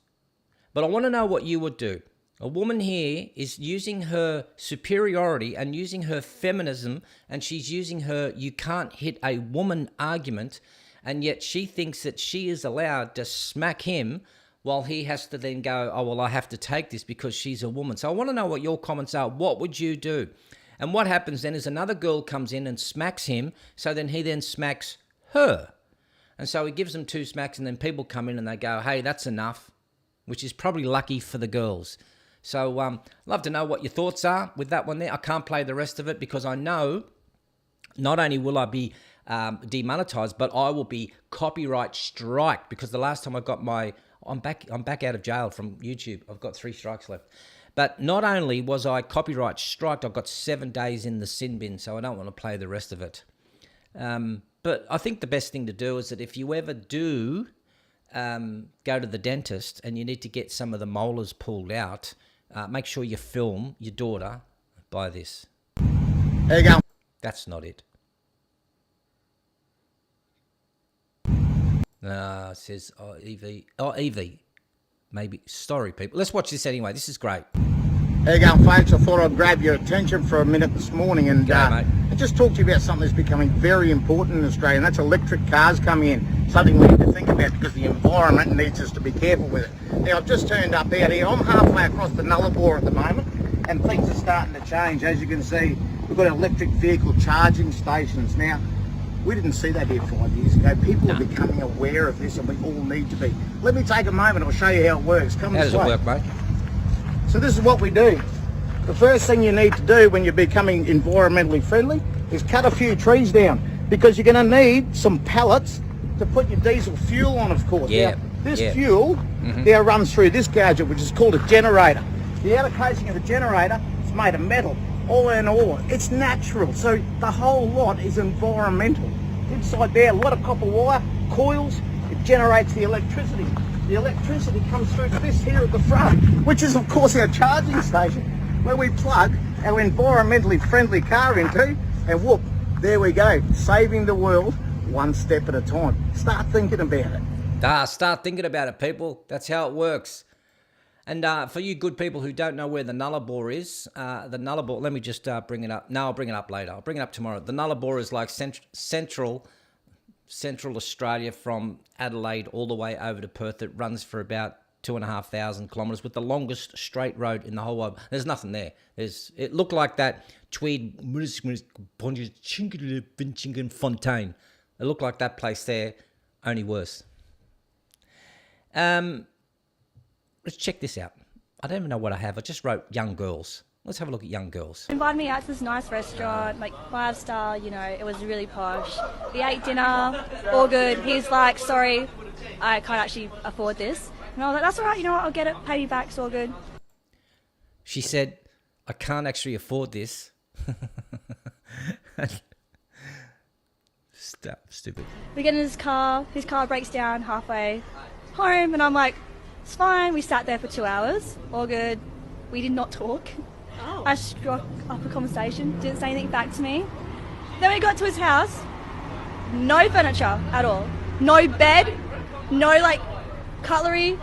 But I want to know what you would do. A woman here is using her superiority and using her feminism, and she's using her you can't hit a woman argument, and yet she thinks that she is allowed to smack him while he has to then go, oh, well, I have to take this because she's a woman. So I want to know what your comments are. What would you do? And what happens then is another girl comes in and smacks him, so then he then smacks her. And so he gives them 2 smacks, and then people come in and they go, hey, that's enough, which is probably lucky for the girls. So love to know what your thoughts are with that one there. I can't play the rest of it because I know not only will I be demonetized, but I will be copyright striked because the last time I got I'm back out of jail from YouTube. I've got 3 strikes left. But not only was I copyright striked, I've got 7 days in the sin bin, so I don't want to play the rest of it. But I think the best thing to do is that if you ever do go to the dentist and you need to get some of the molars pulled out, make sure you film your daughter by this. There you go. That's not it. Says, Evie. Oh, Evie. Maybe. Sorry, people. Let's watch this anyway. This is great. How you going, folks? I thought I'd grab your attention for a minute this morning and G'day, mate. just talk to you about something that's becoming very important in Australia, and that's electric cars coming in. Something we need to think about because the environment needs us to be careful with it. Now, I've just turned up out here. I'm halfway across the Nullarbor at the moment, and things are starting to change. As you can see, we've got electric vehicle charging stations. Now, we didn't see that here 5 years ago. People are becoming aware of this, and we all need to be. Let me take a moment. I'll show you how it works. Come How this does it way. work, mate? So this is what we do. The first thing you need to do when you're becoming environmentally friendly is cut a few trees down, because you're going to need some pallets to put your diesel fuel on, of course. Yeah, Now, this yeah. fuel now runs through this gadget, which is called a generator. The outer casing of the generator is made of metal, all in all. It's natural, so the whole lot is environmental. Inside there, a lot of copper wire, coils, it generates the electricity. The electricity comes through to this here at the front, which is of course our charging station, where we plug our environmentally friendly car into, and whoop, there we go, saving the world one step at a time. Start thinking about it. Start thinking about it, people. That's how it works. And for you good people who don't know where the Nullarbor is, the Nullarbor, let me just bring it up. No, I'll bring it up later. I'll bring it up tomorrow. The Nullarbor is like central Australia, from Adelaide all the way over to Perth. It runs for about 2,500 kilometres, with the longest straight road in the whole world. There's nothing there. It looked like that Tweed Fontaine. It looked like that place there, only worse. Let's check this out. I don't even know what I have. I just wrote young girls. Let's have a look at young girls. Invited me out to this nice restaurant, like 5-star, you know, it was really posh. We ate dinner, all good. He's like, sorry, I can't actually afford this. And I was like, that's all right, you know what, I'll get it, pay me back, it's all good. She said, I can't actually afford this. Stupid. We get in his car breaks down halfway home, and I'm like, it's fine. We sat there for 2 hours, all good. We did not talk. Oh. I struck up a conversation, didn't say anything back to me. Then we got to his house, no furniture at all. No bed, no like cutlery.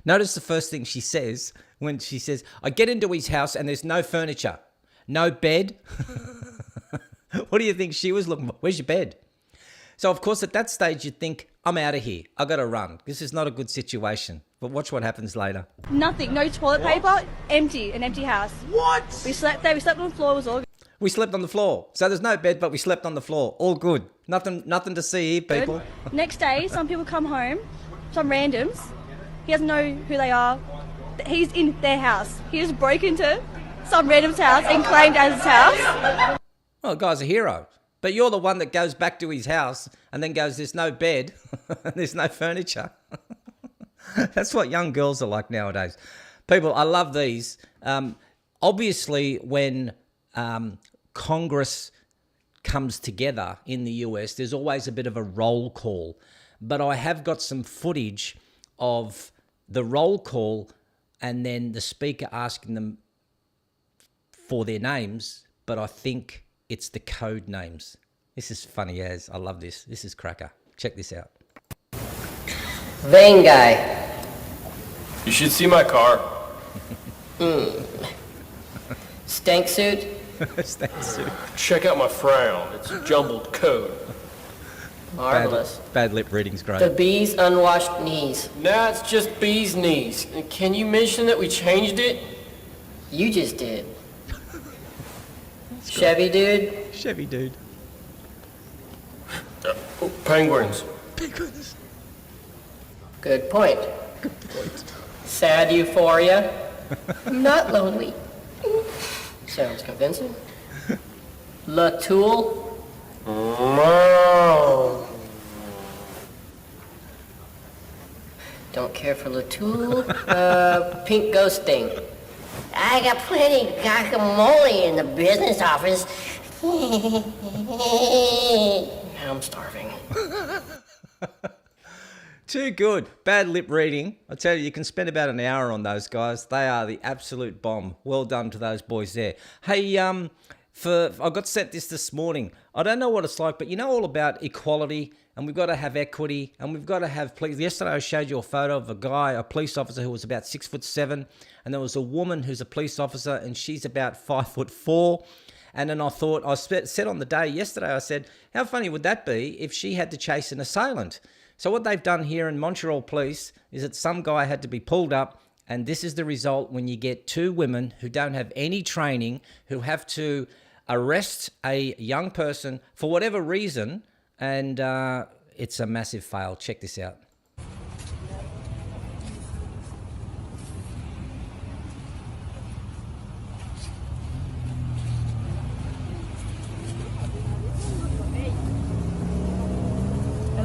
Notice the first thing she says when she says, I get into his house and there's no furniture, no bed. What do you think she was looking for? Where's your bed? So, of course, at that stage, you think, I'm out of here. I got to run. This is not a good situation. But watch what happens later. Nothing, no toilet paper, empty, an empty house. What? We slept there, we slept on the floor, it was all good. We slept on the floor. So there's no bed, but we slept on the floor. All good. Nothing to see here, people. Next day, some people come home, some randoms. He doesn't know who they are. He's in their house. He just broke into some random's house and claimed as his house. Well, the guy's a hero. But you're the one that goes back to his house and then goes, there's no bed, there's no furniture. That's what young girls are like nowadays. People, I love these. Obviously, when Congress comes together in the US, there's always a bit of a roll call. But I have got some footage of the roll call and then the speaker asking them for their names, but I think it's the code names. This is funny as. I love this. This is cracker. Check this out. Vain guy. You should see my car. Stank suit. Stank suit. Check out my frown. It's jumbled code. Marvelous. Bad lip reading's great. The bee's unwashed knees. Nah, it's just bee's knees. Can you mention that we changed it? You just did. Chevy dude. Chevy dude. Penguins. Penguins. Good point. Sad euphoria. Not lonely. Sounds convincing. Latoul. Don't care for Latoul. Pink ghosting. I got plenty guacamole in the business office. Now I'm starving. Too good. Bad lip reading. I tell you, you can spend about an hour on those guys. They are the absolute bomb. Well done to those boys there. Hey, I got sent this morning. I don't know what it's like, but you know all about equality, and we've got to have equity, and we've got to have police. Yesterday I showed you a photo of a police officer who was about 6'7", and there was a woman who's a police officer, and she's about 5'4". And then I thought, said on the day yesterday, I said, how funny would that be if she had to chase an assailant? So what they've done here in Montreal Police is that some guy had to be pulled up, and this is the result when you get two women who don't have any training, who have to arrest a young person for whatever reason, and it's a massive fail. Check this out.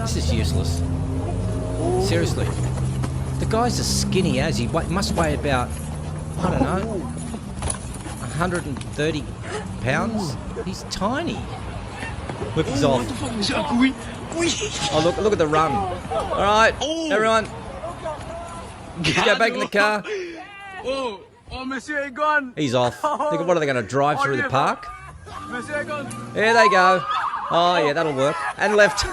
This is useless. Seriously. The guy's as skinny as he must weigh about, I don't know, 130 pounds. He's tiny. Look, he's off. Oh, look at the run. All right, everyone. Let's go back in the car. Oh, monsieur est gone. He's off. What are they going to drive through the park? Monsieur est gone. There they go. Oh, yeah, that'll work. And left.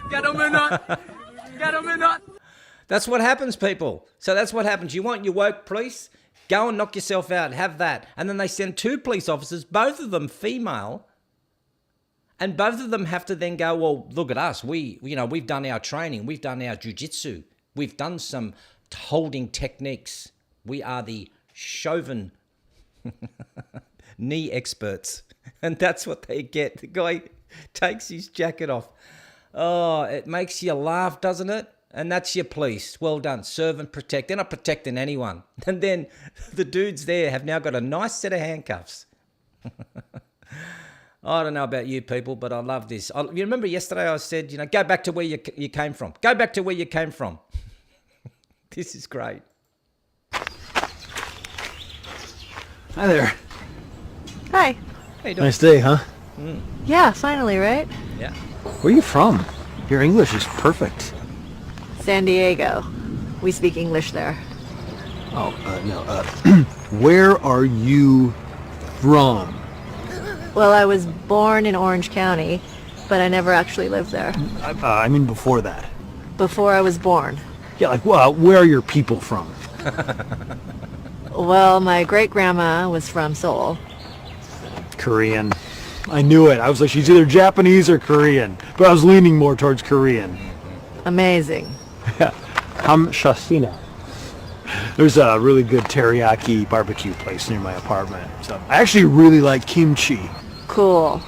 Get a minute. Get a minute. That's what happens, people. So that's what happens. You want your woke police? Go and knock yourself out. Have that. And then they send two police officers, both of them female, and both of them have to then go, well, look at us. We've done our training. We've done our jiu-jitsu. We've done some holding techniques. We are the Chauvin knee experts. And that's what they get. The guy takes his jacket off. Oh, it makes you laugh, doesn't it? And that's your police. Well done. Serve and protect. They're not protecting anyone. And then the dudes there have now got a nice set of handcuffs. I don't know about you people, but I love this. You remember yesterday I said, go back to where you came from. Go back to where you came from. This is great. Hi there. Hi. How you doing? Nice day, huh? Yeah, finally, right? Yeah. Where are you from? Your English is perfect. San Diego. We speak English there. Oh, no. Where are you from? Well, I was born in Orange County, but I never actually lived there. I mean before that. Before I was born. Yeah, where are your people from? Well, my great-grandma was from Seoul. Korean. I knew it. I was like, she's either Japanese or Korean. But I was leaning more towards Korean. Amazing. Hamshasina. There's a really good teriyaki barbecue place near my apartment. So I actually really like kimchi. Cool.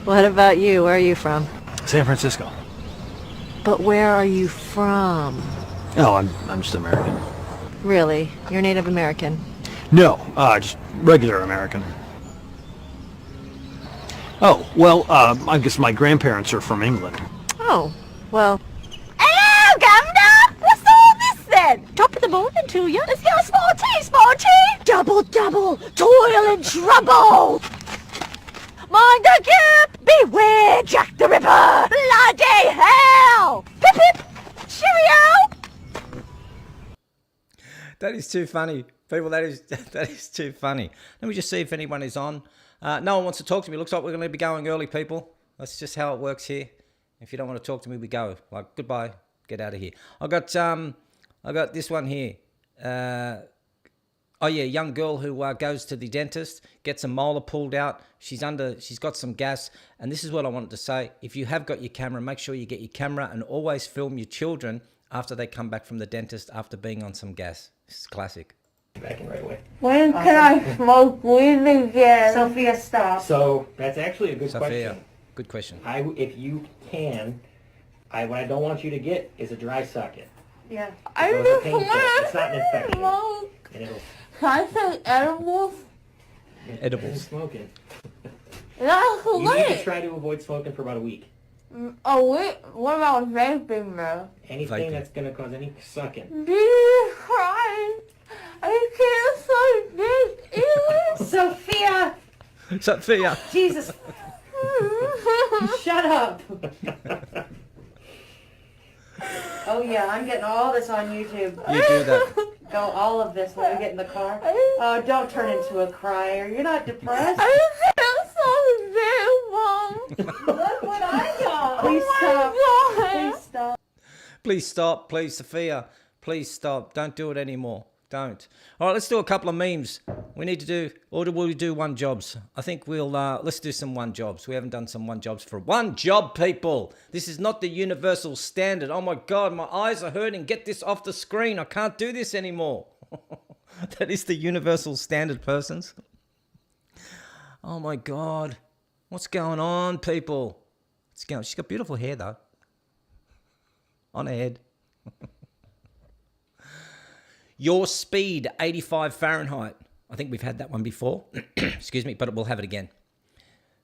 What about you? Where are you from? San Francisco. But where are you from? Oh, I'm just American. Really? You're Native American? No, just regular American. Oh, well, I guess my grandparents are from England. Oh, well. Hello, Governor! What's all this then? Top of the morning to you. Let's get a small tea. Double, toil and trouble. Mind the gap! Beware Jack the Ripper! Bloody hell! Pip pip! Cheerio! That is too funny. People, that is too funny. Let me just see if anyone is on. No one wants to talk to me. Looks like we're going to be going early, people. That's just how it works here. If you don't want to talk to me, we go. Like, goodbye. Get out of here. I got this one here. Young girl who goes to the dentist, gets a molar pulled out. She's got some gas. And this is what I wanted to say. If you have got your camera, make sure you get your camera and always film your children after they come back from the dentist after being on some gas. This is classic. Back in right away. When can I smoke weed again? Sophia, stop. So that's actually a good Sophia, question. good question. If you can, what I don't want you to get is a dry socket. Yeah. I just it's not an infection. And it'll. Can I take edibles? Edibles. Smoking. That's You need to lit. try to avoid smoking for about a week. Oh wait, what about vaping though? Anything that's gonna cause any sucking. Jesus Christ! I can't suck this either. Sophia! Sophia! Jesus. Shut up. Oh yeah, I'm getting all this on YouTube. You do that. Go all of this when we get in the car. Oh, don't turn into a crier. You're not depressed. I feel so bad, Mom. Look what I got. Please stop. Please stop. Please, Sophia. Please stop. Don't do it anymore. Don't. All right, let's do a couple of memes. We need to do, or will we do one jobs? I think we'll, let's do some one jobs. We haven't done some one jobs for one job, people. This is not the universal standard. Oh my God, my eyes are hurting. Get this off the screen. I can't do this anymore. That is the universal standard, persons. Oh my God. What's going on, people? What's going on? She's got beautiful hair, though. On her head. Your speed, 85 Fahrenheit. I think we've had that one before. Excuse me, but we'll have it again.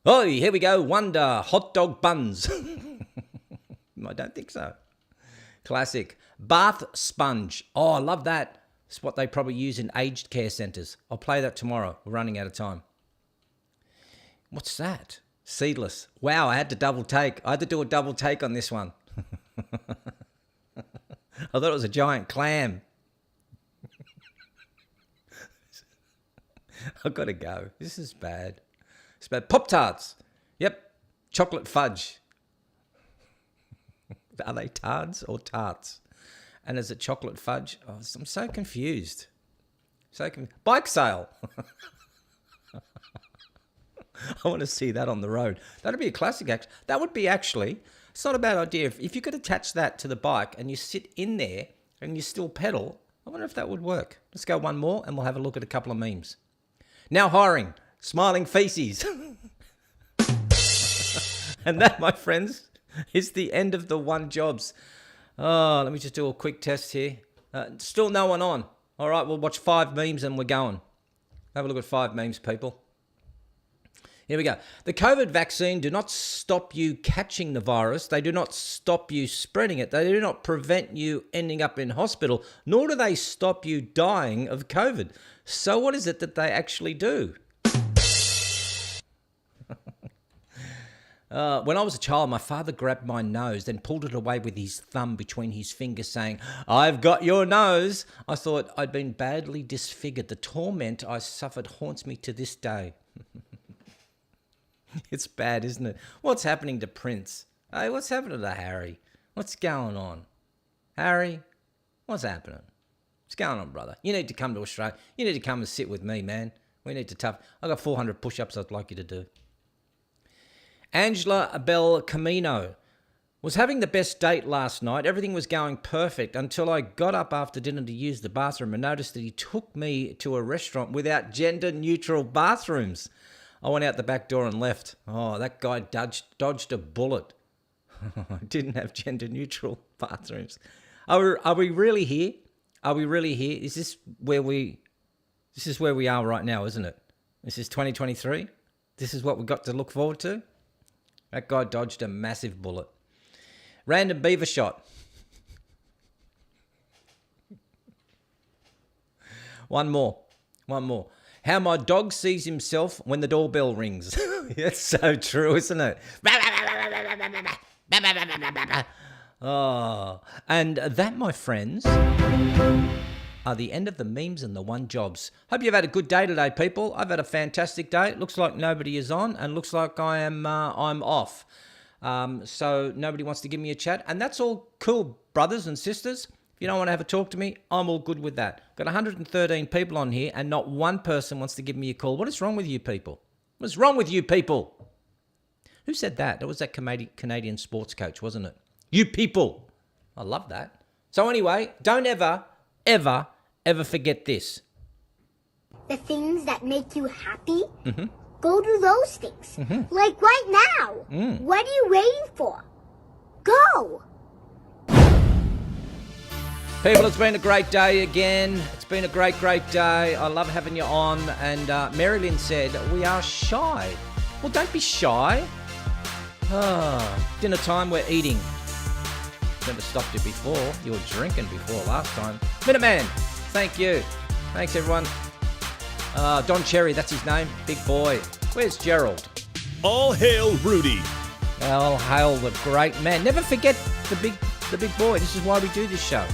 Oh, here we go. Wonder, hot dog buns. I don't think so. Classic. Bath sponge. Oh, I love that. It's what they probably use in aged care centres. I'll play that tomorrow. We're running out of time. What's that? Seedless. Wow, I had to double take. I had to do a double take on this one. I thought it was a giant clam. I've got to go. This is bad. It's bad. Pop-Tarts. Yep. Chocolate fudge. Are they tarts or tarts? And is it chocolate fudge? Oh, I'm so confused. Bike sale. I want to see that on the road. That'd be a classic act. That would be actually, it's not a bad idea. If you could attach that to the bike and you sit in there and you still pedal, I wonder if that would work. Let's go one more and we'll have a look at a couple of memes. Now hiring, smiling feces. And that, my friends, is the end of the one jobs. Oh, let me just do a quick test here. Still no one on. All right, we'll watch 5 memes and we're going. Have a look at 5 memes, people. Here we go. The COVID vaccine do not stop you catching the virus. They do not stop you spreading it. They do not prevent you ending up in hospital, nor do they stop you dying of COVID. So what is it that they actually do? When I was a child, my father grabbed my nose, then pulled it away with his thumb between his fingers, saying, "I've got your nose." I thought I'd been badly disfigured. The torment I suffered haunts me to this day. It's bad, isn't it? What's happening to Prince? Hey, what's happening to Harry? What's going on? Harry, what's happening? What's going on, brother? You need to come to Australia. You need to come and sit with me, man. We need to tough. I got 400 push-ups I'd like you to do. Angela Bel Camino was having the best date last night. Everything was going perfect until I got up after dinner to use the bathroom and noticed that he took me to a restaurant without gender-neutral bathrooms. I went out the back door and left. Oh, that guy dodged a bullet. Didn't have gender-neutral bathrooms. Are we really here? Are we really here? Is this where we are right now, isn't it? This is 2023. This is what we've got to look forward to. That guy dodged a massive bullet. Random beaver shot. One more. How my dog sees himself when the doorbell rings. That's so true, isn't it? Oh, and that, my friends, are the end of the memes and the one jobs. Hope you've had a good day today, people. I've had a fantastic day. It looks like nobody is on, and looks like I'm off. So nobody wants to give me a chat, and that's all cool, brothers and sisters. If you don't want to have a talk to me, I'm all good with that. Got 113 people on here, and not one person wants to give me a call. What is wrong with you people? What's wrong with you people? Who said that? That was that Canadian sports coach, wasn't it? You people. I love that. So anyway, don't ever forget this. The things that make you happy, go do those things. Like right now. What are you waiting for? Go. People, it's been a great day again. It's been a great day. I love having you on. And Mary Lynn said, we are shy. Well, don't be shy. Dinner time, we're eating. Never stopped you before. You were drinking before last time. Minuteman, thank you. Thanks, everyone. Don Cherry, that's his name. Big boy. Where's Gerald? All hail Rudi. All hail the great man. Never forget the big boy. This is why we do this show.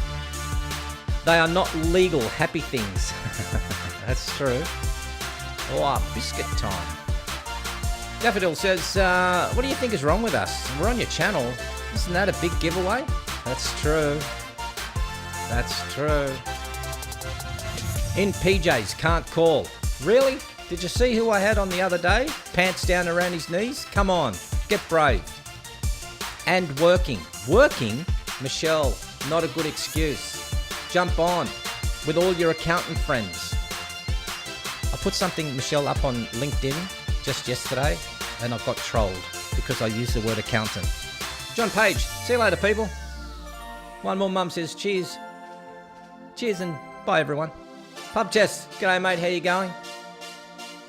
They are not legal happy things. That's true. Oh, biscuit time. Daffodil says, what do you think is wrong with us? We're on your channel. Isn't that a big giveaway? That's true. That's true. In PJs, can't call. Really? Did you see who I had on the other day? Pants down around his knees? Come on, get brave. And working. Working? Michelle, not a good excuse. Jump on with all your accountant friends. I put something, Michelle, up on LinkedIn just yesterday, and I got trolled because I used the word accountant. John Page, see you later, people. One more mum says cheers. Cheers and bye, everyone. Pub Test, g'day, mate, how you going?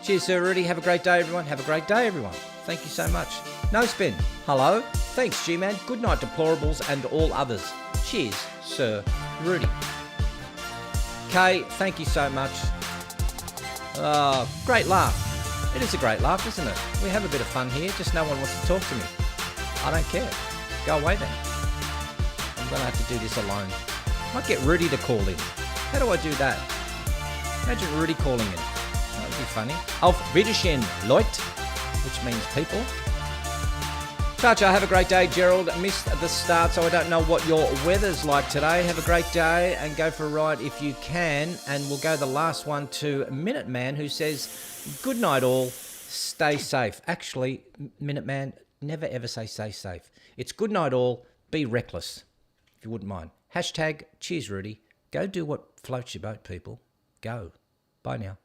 Cheers, Sir Rudi. Have a great day, everyone. Have a great day, everyone. Thank you so much. No Spin, hello. Thanks, G-Man. Good night, deplorables and all others. Cheers, Sir Rudi. Kay, thank you so much. Great laugh. It is a great laugh, isn't it? We have a bit of fun here, just no one wants to talk to me. I don't care. Go away then. I'm going to have to do this alone. Might get Rudi to call in. How do I do that? Imagine Rudi calling in. That would be funny. Auf Wiedersehen, Leute, which means people. Cha-cha, have a great day, Gerald. Missed the start, so I don't know what your weather's like today. Have a great day and go for a ride if you can. And we'll go the last one to Minuteman, who says, good night all, stay safe. Actually, Minuteman, never ever say stay safe. It's good night all, be reckless, if you wouldn't mind. Hashtag cheers, Rudi. Go do what floats your boat, people. Go. Bye now.